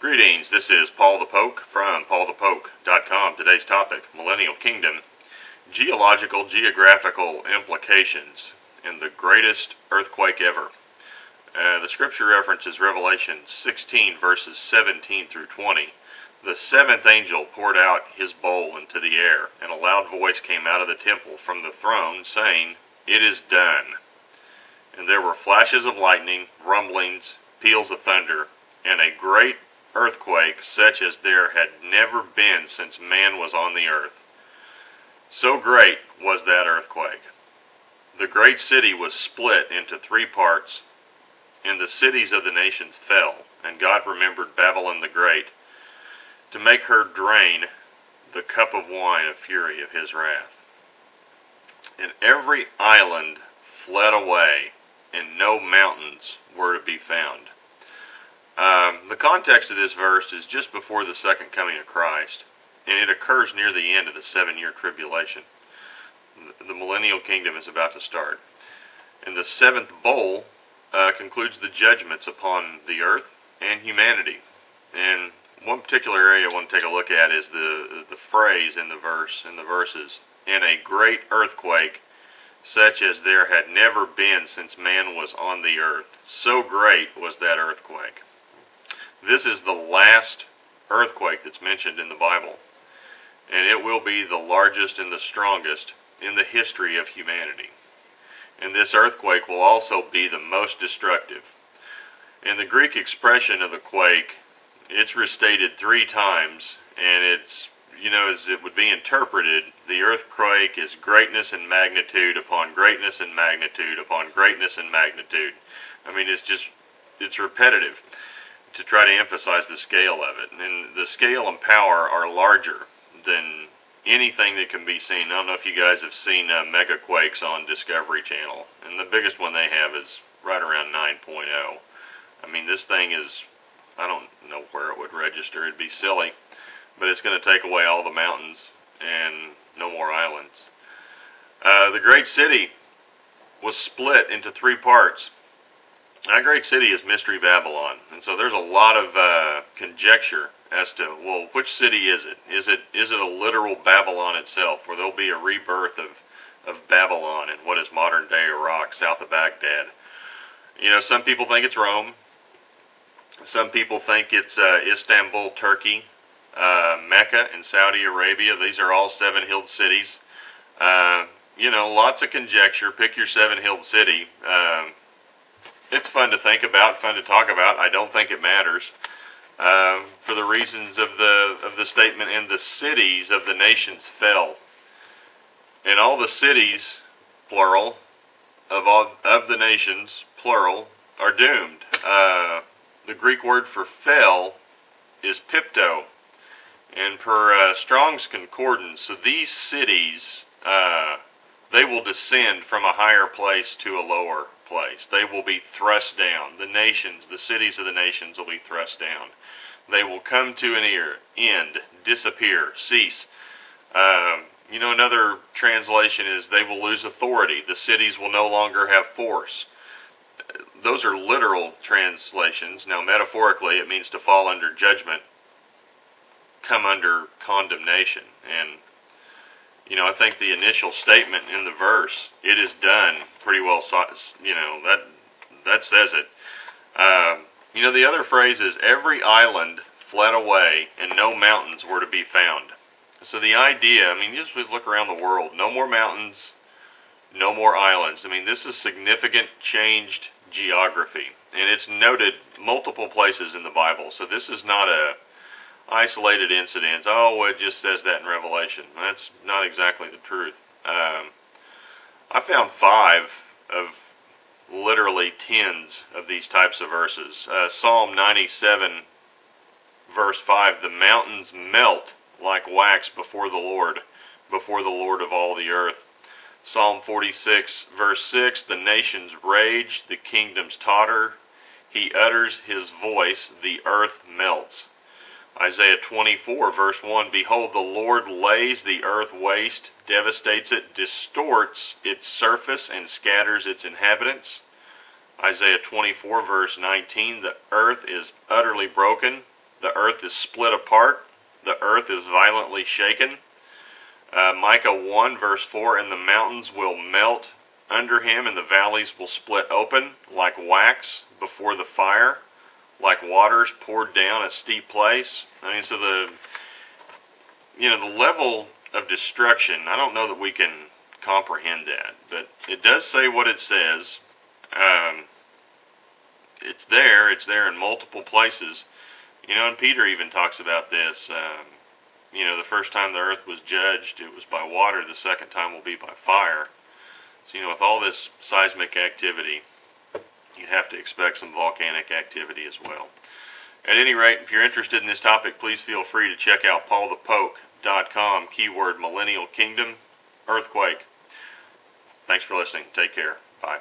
Greetings, this is Paul the Poke from paulthepoke.com. Today's topic, Millennial Kingdom, geological, geographical implications in the greatest earthquake ever. The scripture reference is Revelation 16 verses 17 through 20. The seventh angel poured out his bowl into the air, and a loud voice came out of the temple from the throne, saying, "It is done." And there were flashes of lightning, rumblings, peals of thunder, and a great earthquake such as there had never been since man was on the earth. So great was that earthquake. The great city was split into three parts, and the cities of the nations fell, and God remembered Babylon the Great, to make her drain the cup of wine of fury of his wrath. And every island fled away, and no mountains were to be found. The context of this verse is just before the second coming of Christ, and it occurs near the end of the 7-year tribulation. The millennial kingdom is about to start. And the seventh bowl concludes the judgments upon the earth and humanity. And one particular area I want to take a look at is the phrase in the verses, "and a great earthquake such as there had never been since man was on the earth. So great was that earthquake." This is the last earthquake that's mentioned in the Bible, and it will be the largest and the strongest in the history of humanity. And this earthquake will also be the most destructive. In the Greek expression of the quake, it's restated 3 times, and it's, as it would be interpreted, the earthquake is greatness and magnitude upon greatness and magnitude upon greatness and magnitude. I mean, it's repetitive to try to emphasize the scale of it. And the scale and power are larger than anything that can be seen. I don't know if you guys have seen mega quakes on Discovery Channel, and the biggest one they have is right around 9.0. I mean, this thing is, I don't know where it would register. It'd be silly, but it's going to take away all the mountains and no more islands. The great city was split into 3 parts. That great city is Mystery Babylon, and so there's a lot of conjecture as to, well, which city is it? Is it a literal Babylon itself, where there'll be a rebirth of Babylon in what is modern-day Iraq, south of Baghdad? Some people think it's Rome. Some people think it's Istanbul, Turkey, Mecca in Saudi Arabia. These are all 7-hilled cities. Lots of conjecture. Pick your 7-hilled city. It's fun to think about, fun to talk about. I don't think it matters for the reasons of the statement. "And the cities of the nations fell." And all the cities, plural, of the nations, plural, are doomed. The Greek word for fell is pipto, and per Strong's Concordance, so these cities, they will descend from a higher place to a lower place. They will be thrust down. The nations, the cities of the nations will be thrust down. They will come to an end, disappear, cease. Another translation is they will lose authority. The cities will no longer have force. Those are literal translations. Now, metaphorically, it means to fall under judgment, come under condemnation. And I think the initial statement in the verse, "it is done," pretty well, that says it. The other phrase is, "every island fled away, and no mountains were to be found." So the idea, just look around the world, no more mountains, no more islands. This is significant changed geography, and it's noted multiple places in the Bible. So this is not a isolated incident. Oh, it just says that in Revelation. That's not exactly the truth. I found 5 of literally tens of these types of verses. Psalm 97 verse 5, "the mountains melt like wax before the Lord of all the earth." Psalm 46 verse 6, "the nations rage, the kingdoms totter. He utters his voice, the earth melts." Isaiah 24 verse 1, "behold, the Lord lays the earth waste, devastates it, distorts its surface, and scatters its inhabitants." Isaiah 24 verse 19, "the earth is utterly broken, The earth is split apart. The earth is violently shaken. Micah 1 verse 4, and the mountains will melt under him, and the valleys will split open like wax before the fire, like waters poured down a steep place. I mean, so the level of destruction, I don't know that we can comprehend that, but it does say what it says. It's there in multiple places. And Peter even talks about this. The first time the earth was judged, it was by water. The second time will be by fire. So, with all this seismic activity, you'd have to expect some volcanic activity as well. At any rate, if you're interested in this topic, please feel free to check out paulthepoke.com, keyword Millennial Kingdom, earthquake. Thanks for listening. Take care. Bye.